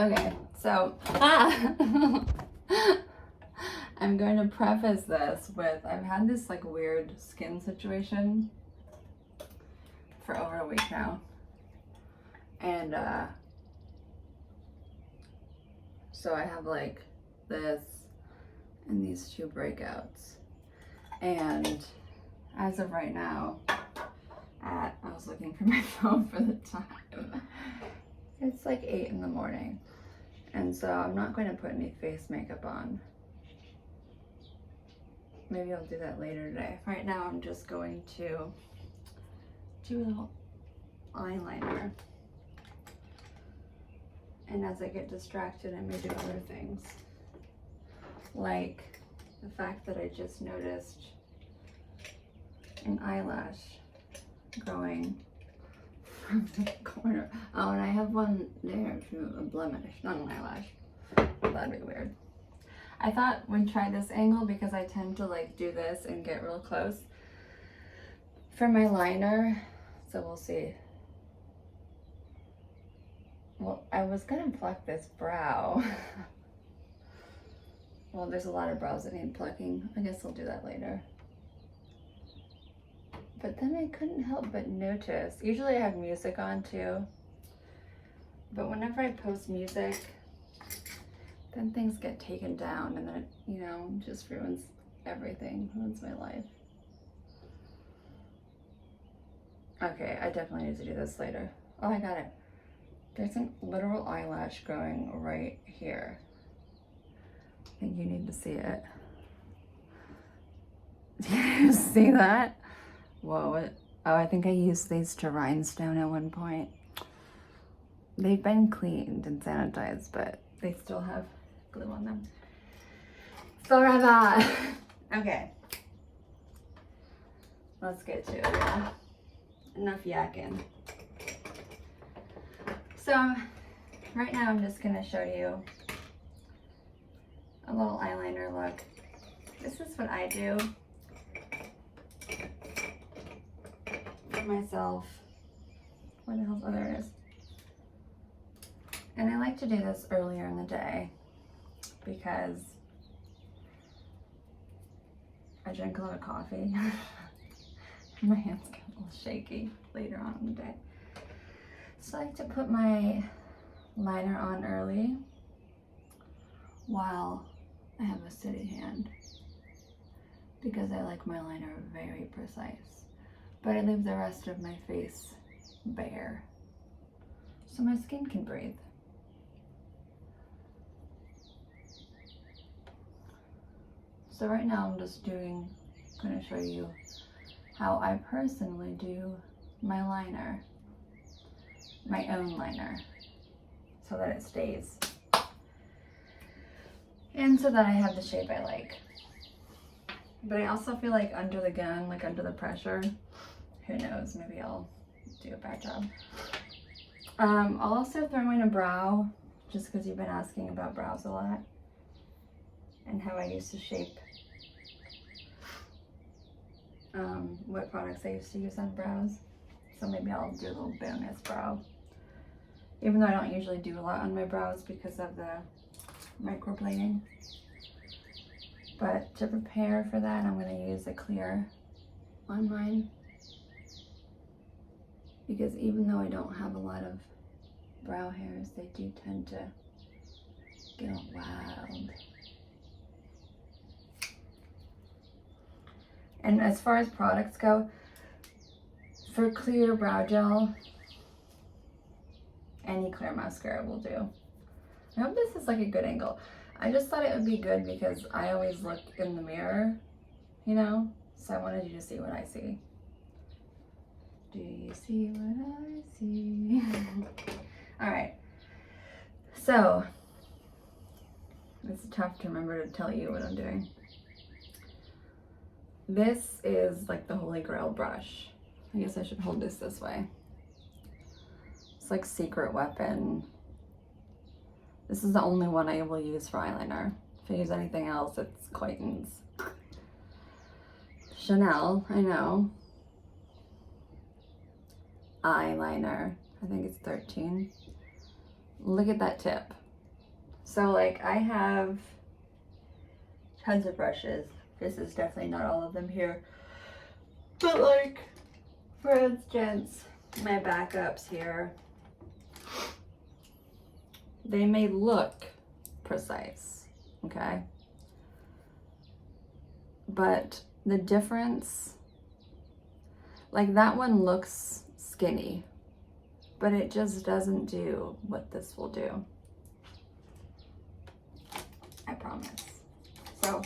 Okay, so I'm going to preface this with I've had this like weird skin situation for over a week now. And so I have like this and these two breakouts. And as of right now, I was looking for my phone for the time. It's like 8 in the morning. And so I'm not going to put any face makeup on. Maybe I'll do that later today. Right now I'm just going to do a little eyeliner. And as I get distracted, I may do other things. Like the fact that I just noticed an eyelash growing from the corner. Oh, and I have one there too, a blemish, not an eyelash. That'd be weird. I thought we'd try this angle because I tend to like do this and get real close for my liner. So we'll see. Well, I was gonna pluck this brow. Well, there's a lot of brows that need plucking. I guess I'll do that later. But then I couldn't help but notice, usually I have music on too, but whenever I post music, then things get taken down and then it, you know, just ruins everything, ruins my life. Okay, I definitely need to do this later. Oh, I got it. There's a literal eyelash growing right here. I think you need to see it. Do you see that? Whoa, oh, I think I used these to rhinestone at one point. They've been cleaned and sanitized, but they still have glue on them. Forever. Okay. Let's get to it, yeah? Enough yakking. So, right now I'm just gonna show you a little eyeliner look. This is what I do for myself. Where the hell's, oh, there it is. And I like to do this earlier in the day because I drink a lot of coffee. My hands get a little shaky later on in the day. So I like to put my liner on early while I have a steady hand because I like my liner very precise. But I leave the rest of my face bare so my skin can breathe. So right now I'm just going to show you how I personally do my liner, my own liner, so that it stays and so that I have the shape I like. But I also feel like under the gun, like under the pressure, who knows, maybe I'll do a bad job. I'll also throw in a brow, just because you've been asking about brows a lot and how I used to shape what products I used to use on brows. So maybe I'll do a little bonus brow, even though I don't usually do a lot on my brows because of the microblading. But to prepare for that, I'm going to use a clear on mine, because even though I don't have a lot of brow hairs, they do tend to get all wild. And as far as products go, for clear brow gel, any clear mascara will do. I hope this is like a good angle. I just thought it would be good because I always look in the mirror, you know? So I wanted you to see what I see. Do you see what I see? All right. So, it's tough to remember to tell you what I'm doing. This is like the holy grail brush. I guess I should hold this way. It's like secret weapon. This is the only one I will use for eyeliner. If I use anything else, it's Clayton's. Chanel, I know. Eyeliner, I think it's 13. Look at that tip. So like I have tons of brushes. This is definitely not all of them here. But like, for instance, my backups here, they may look precise, okay? But the difference, like that one looks skinny, but it just doesn't do what this will do. I promise. So,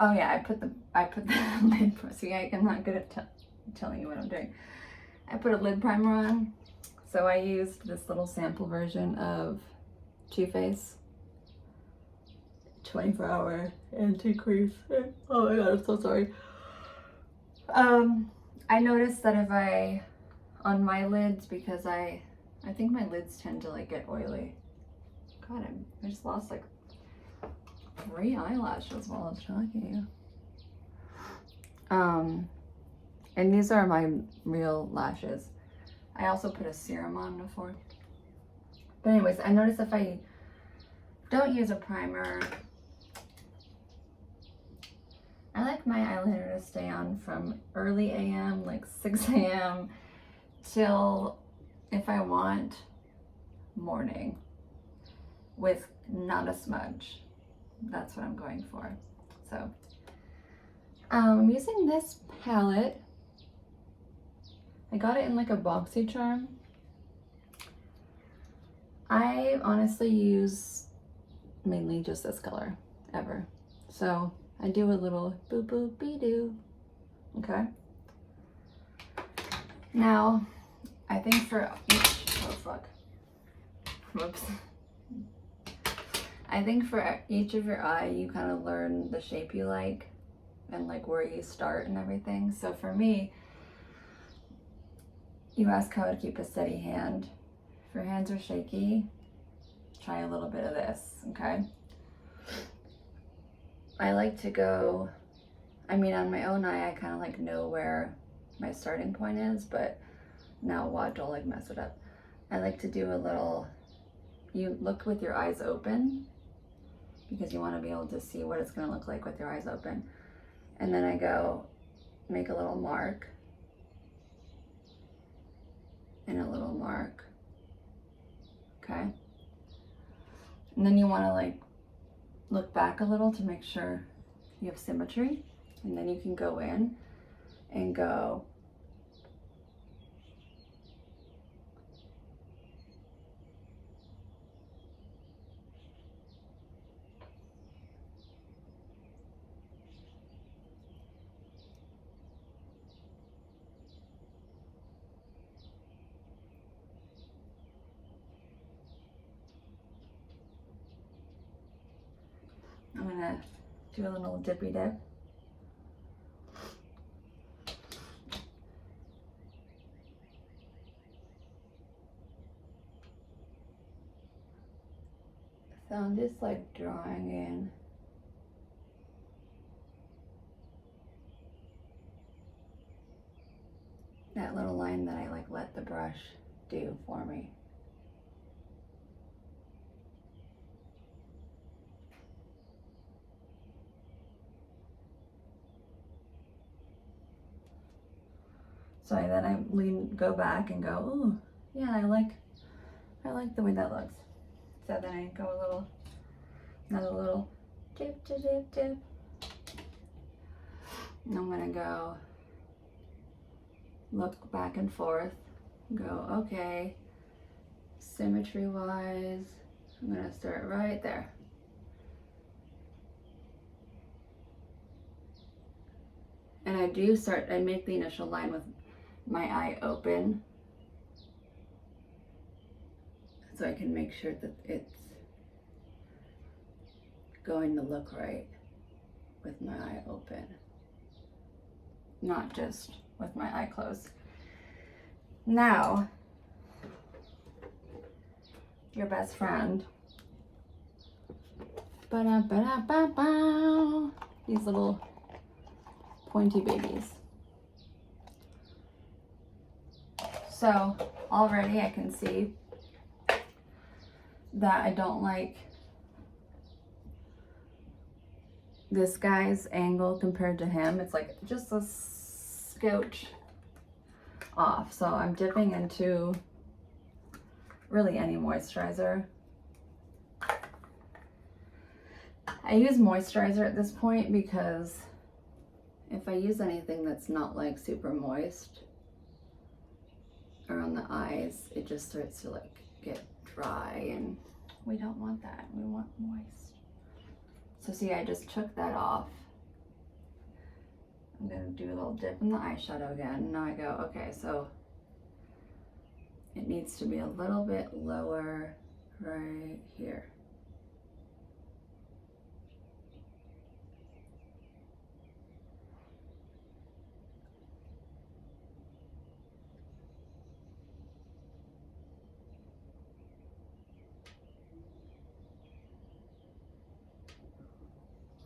oh yeah, I put the lid, see, I'm not good at telling you what I'm doing. I put a lid primer on. So I used this little sample version of Too Faced 24-hour anti-crease. Oh my god, I'm so sorry. I noticed that if I, on my lids, because I think my lids tend to like get oily. God, I just lost like 3 eyelashes while I was talking to you. And these are my real lashes. I also put a serum on before. But anyways, I noticed if I don't use a primer, I like my eyeliner to stay on from early AM, like 6 AM, till, if I want, morning, with not a smudge. That's what I'm going for. So, I'm using this palette. I got it in like a boxy charm. I honestly use mainly just this color, ever. So I do a little boop boop be doo. Okay. Now, I think for each, oh fuck, whoops. I think for each of your eye, you kind of learn the shape you like and like where you start and everything. So for me, you ask how to keep a steady hand. If your hands are shaky, try a little bit of this, okay? I like to go, I mean, on my own eye, I kind of like know where my starting point is, but now watch, I'll like mess it up. I like to do a little, you look with your eyes open, because you want to be able to see what it's going to look like with your eyes open. And then I go make a little mark and a little mark, okay? And then you want to like look back a little to make sure you have symmetry, and then you can go in and go I'm gonna do a little dippy dip. So I'm just like drawing in that little line that I like let the brush do for me. So then I go back and go, oh yeah, I like the way that looks. So then I go another little dip, dip, dip, dip. And I'm gonna go look back and forth, go, okay, symmetry wise, I'm gonna start right there. And I make the initial line with my eye open, so I can make sure that it's going to look right with my eye open, not just with my eye closed. Now, your best friend, these little pointy babies. So already I can see that I don't like this guy's angle compared to him. It's like just a scotch off. So I'm dipping into really any moisturizer. I use moisturizer at this point because if I use anything that's not like super moist around the eyes, it just starts to like get dry, and we don't want that. We want moist. So see, I just took that off. I'm gonna do a little dip in the eyeshadow again. Now I go, okay, so it needs to be a little bit lower right here.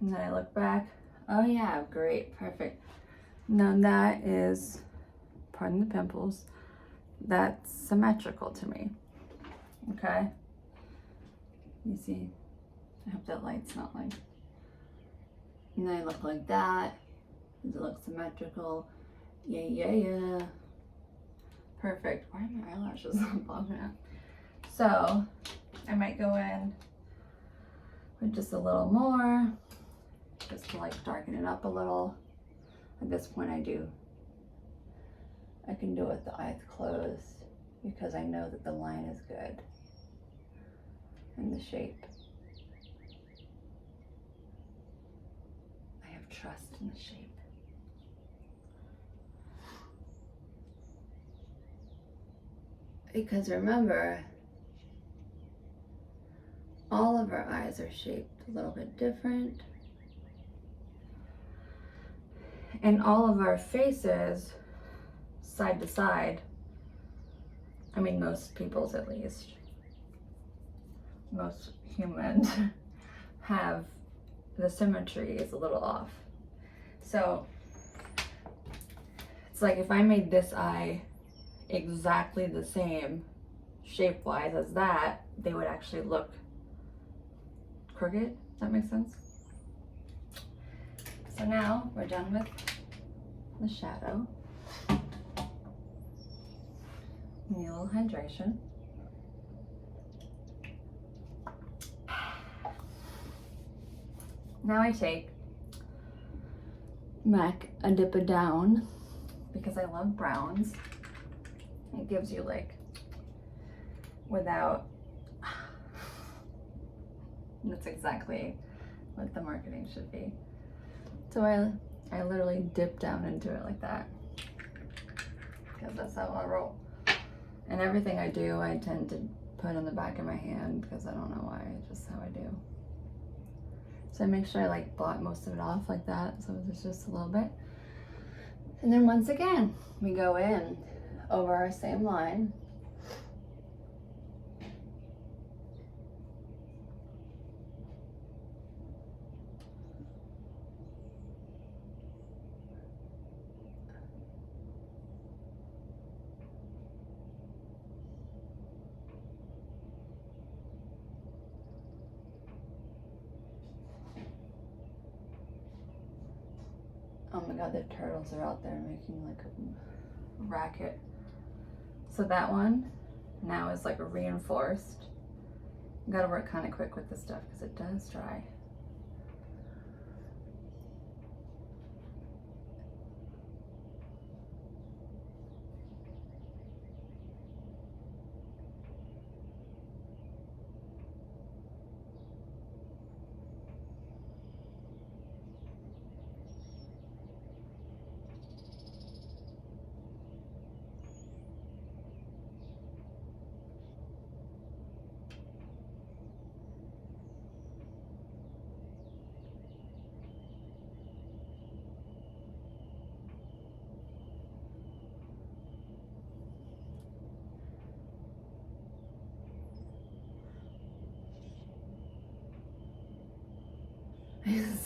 And then I look back, oh yeah, great, perfect. Now that is, pardon the pimples, that's symmetrical to me, okay? You see, I hope that light's not like, and then I look like that. Does it look symmetrical? Yeah, yeah, yeah. Perfect. Why are my eyelashes not popping out? So I might go in with just a little more, just to like darken it up a little. At this point I can do it with the eyes closed because I know that the line is good and the shape. I have trust in the shape. Because remember, all of our eyes are shaped a little bit different. And all of our faces, side to side, I mean most people's at least, most humans have, the symmetry is a little off. So it's like if I made this eye exactly the same shape-wise as that, they would actually look crooked. Does that make sense? So now we're done with the shadow. Need a little hydration. Now I take MAC a Dip It Down because I love browns. It gives you like, without, that's exactly what the marketing should be. So I literally dip down into it like that because that's how I roll. And everything I do, I tend to put on the back of my hand because I don't know why, it's just how I do. So I make sure I like blot most of it off like that, so there's just a little bit. And then once again, we go in over our same line. Oh my god, the turtles are out there making like a racket. So that one now is like reinforced. You gotta work kind of quick with this stuff because it does dry.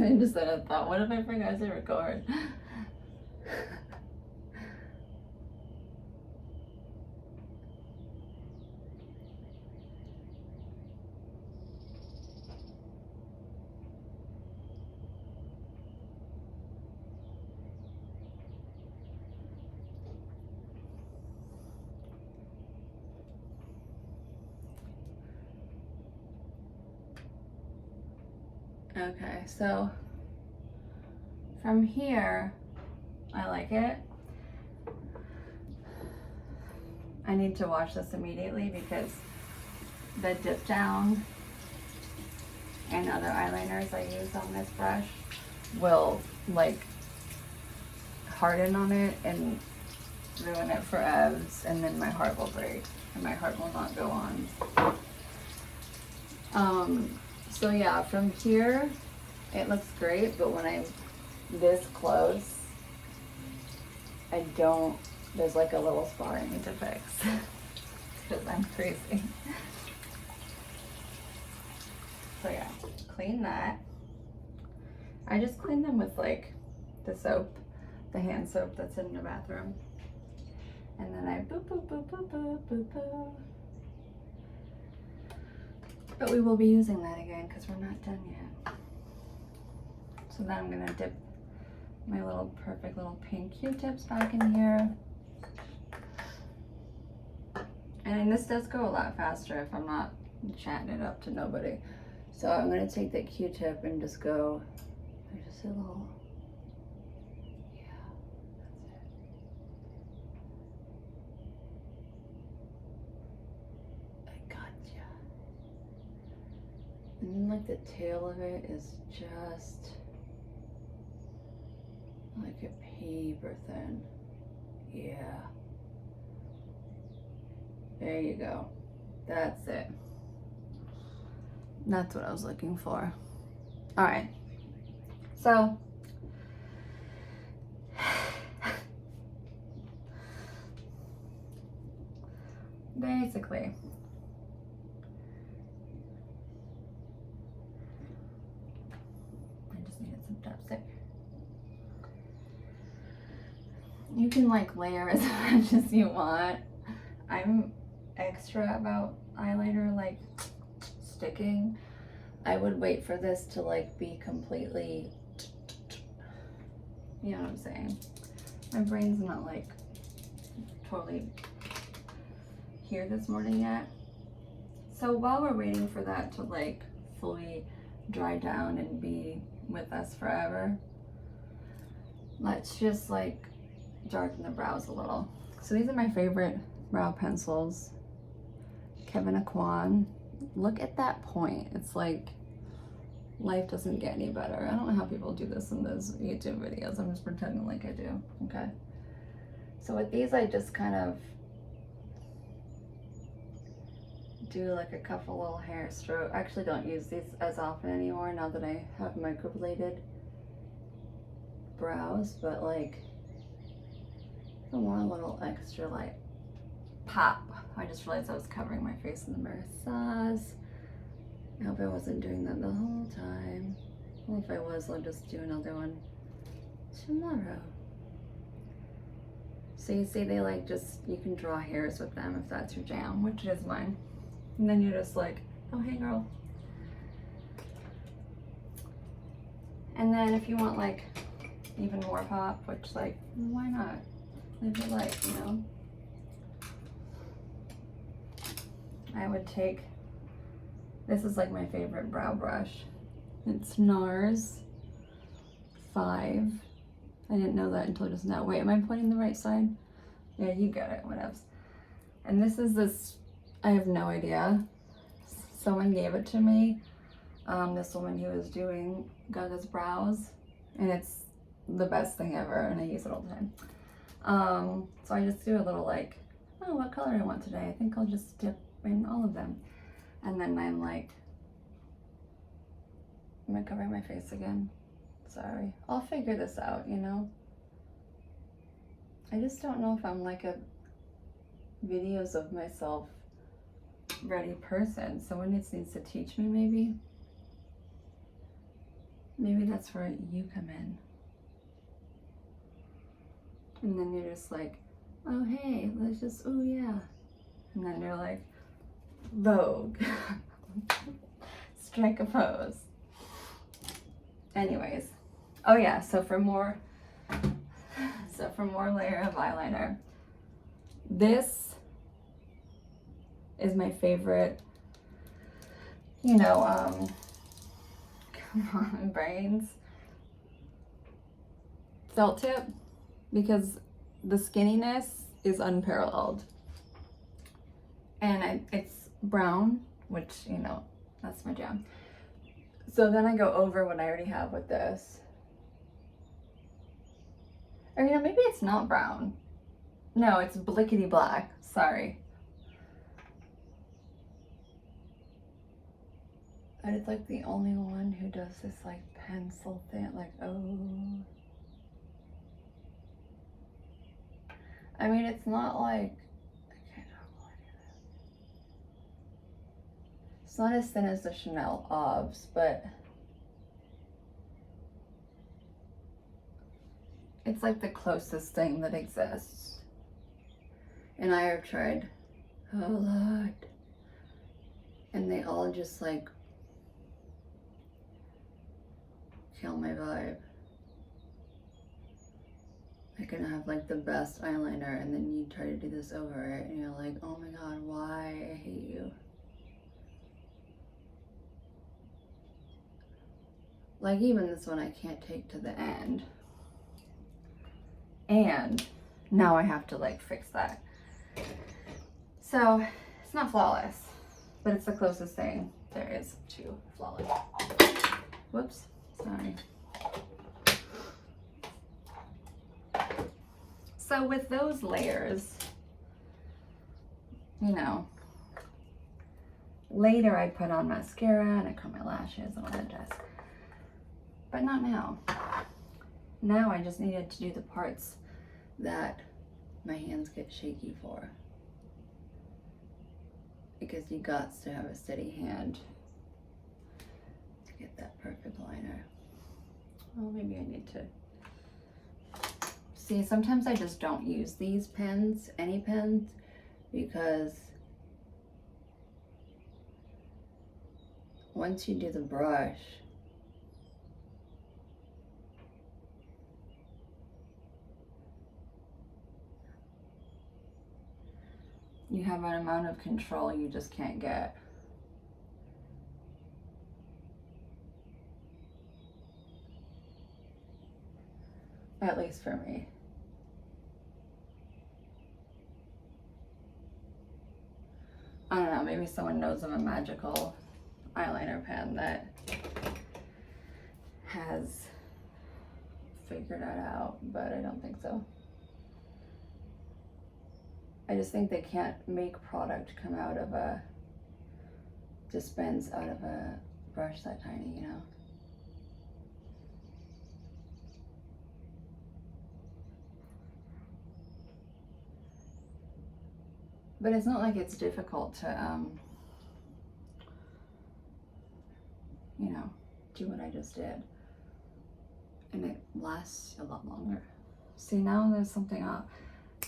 I just had a thought, what if I forgot to record? Okay, so from here, I like it. I need to wash this immediately because the dip down and other eyeliners I use on this brush will like harden on it and ruin it for Evs, and then my heart will break and my heart will not go on. So yeah, from here it looks great, but when I'm this close, I don't, there's like a little spot I need to fix because I'm crazy. So yeah, clean that. I just clean them with like the soap, the hand soap that's in the bathroom. And then I boop, boop, boop, boop, boop, boop, boop. But we will be using that again because we're not done yet. So then I'm gonna dip my little perfect little pink Q-tips back in here. And this does go a lot faster if I'm not chatting it up to nobody. So I'm gonna take that Q-tip and just go, I just a little, yeah, that's it. I gotcha. And then like the tail of it is just like a paper thin. Yeah. There you go. That's it. That's what I was looking for. All right. So basically, I just needed some chapstick. You can like layer as much as you want. I'm extra about eyeliner like sticking. I would wait for this to like be completely, you know what I'm saying? My brain's not like totally here this morning yet. So while we're waiting for that to like fully dry down and be with us forever, let's just like darken the brows a little. So these are my favorite brow pencils. Kevin Aquan. Look at that point. It's like life doesn't get any better. I don't know how people do this in those YouTube videos. I'm just pretending like I do. Okay. So with these, I just kind of do like a couple little hair stroke. I actually don't use these as often anymore now that I have microbladed brows, but like I want a little extra like pop. I just realized I was covering my face in the mirror. Sauce. I hope I wasn't doing that the whole time. Well, if I was, I'll just do another one tomorrow. So you see they like just, you can draw hairs with them if that's your jam, which is mine. And then you're just like, oh hey girl. And then if you want like even more pop, which like, why not? Live your life, you know? I would take, this is like my favorite brow brush. It's NARS 5. I didn't know that until just now. Wait, am I pointing the right side? Yeah, you get it, whatevs. And this is this, I have no idea. Someone gave it to me. This woman who was doing Gaga's brows. And it's the best thing ever, and I use it all the time. So I just do a little like, oh, what color I want today. I think I'll just dip in all of them. And then I'm like, am I covering my face again? Sorry. I'll figure this out, you know? I just don't know if I'm like a videos of myself ready person. Someone needs to teach me maybe. Maybe that's where you come in. And then you're just like, oh hey, let's just, oh yeah. And then you're like, Vogue. Strike a pose. Anyways. Oh yeah, so for more layer of eyeliner. This is my favorite, you know, brains. Felt tip, because the skinniness is unparalleled. And it's brown, which, you know, that's my jam. So then I go over what I already have with this. Or, you know, maybe it's not brown. No, it's blickety black. Sorry. But it's like the only one who does this like pencil thing. Like, oh. I mean, it's not like, I can't know. It's not as thin as the Chanel Obs, but it's like the closest thing that exists. And I have tried a lot. And they all just like kill my vibe. I can have like the best eyeliner and then you try to do this over it and you're like, oh my god, why? I hate you. Like even this one I can't take to the end. And now I have to like fix that. So it's not flawless, but it's the closest thing there is to flawless. Whoops, sorry. So with those layers, you know, later I put on mascara and I curl my lashes and all that jazz. But not now. Now I just needed to do the parts that my hands get shaky for. Because you got to have a steady hand to get that perfect liner. Well, maybe I need to. See, sometimes I just don't use these pens, any pens, because once you do the brush, you have an amount of control you just can't get. At least for me. I don't know, maybe someone knows of a magical eyeliner pen that has figured that out, but I don't think so. I just think they can't make product come out of a, dispense out of a brush that tiny, you know? But it's not like it's difficult to, you know, do what I just did. And it lasts a lot longer. See, now there's something up.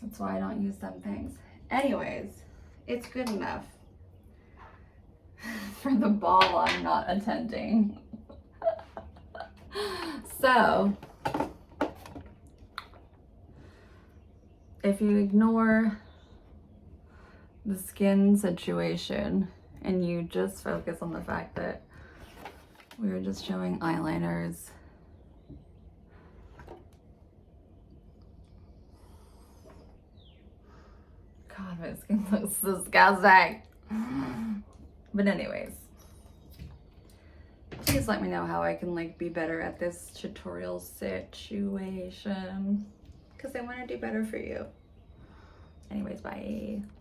That's why I don't use them things. Anyways, it's good enough for the ball I'm not attending. So, if you ignore the skin situation and you just focus on the fact that we were just showing eyeliners, God, my skin looks disgusting. But anyways, please let me know how I can like be better at this tutorial situation, because I want to do better for you. Anyways, bye.